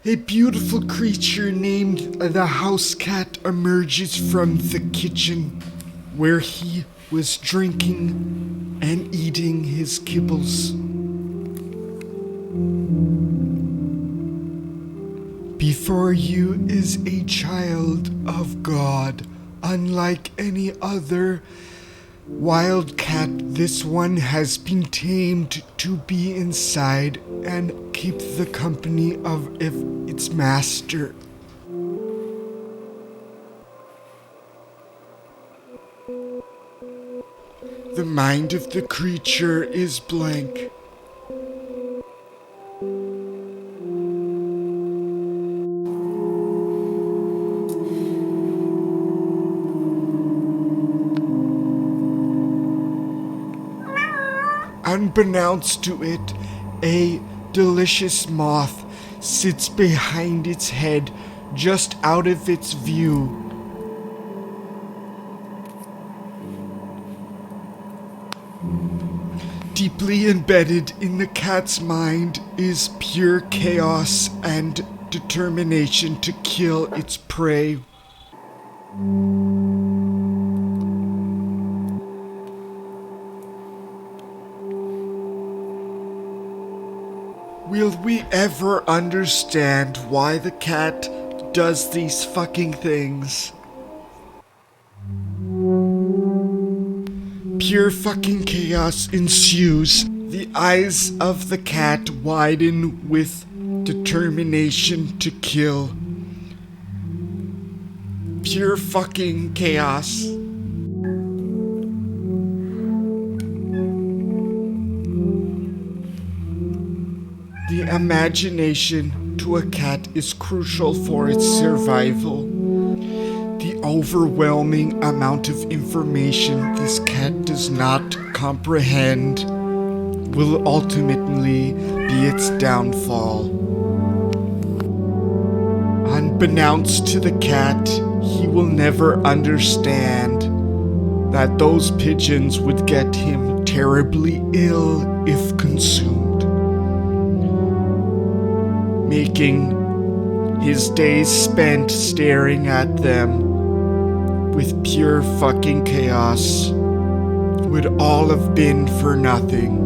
A beautiful creature named the house cat emerges from the kitchen where he was drinking and eating his kibbles. Before you is a child of God, unlike any other wild cat. This one has been tamed to be inside and keep the company of its master. The mind of the creature is blank. Unbeknownst to it, a delicious moth sits behind its head, just out of its view. Deeply embedded in the cat's mind is pure chaos and determination to kill its prey. Will we ever understand why the cat does these fucking things? Pure fucking chaos ensues. The eyes of the cat widen with determination to kill. Pure fucking chaos. The imagination to a cat is crucial for its survival. The overwhelming amount of information this cat does not comprehend will ultimately be its downfall. Unbeknownst to the cat, he will never understand that those pigeons would get him terribly ill if consumed, making his days spent staring at them with pure fucking chaos would all have been for nothing.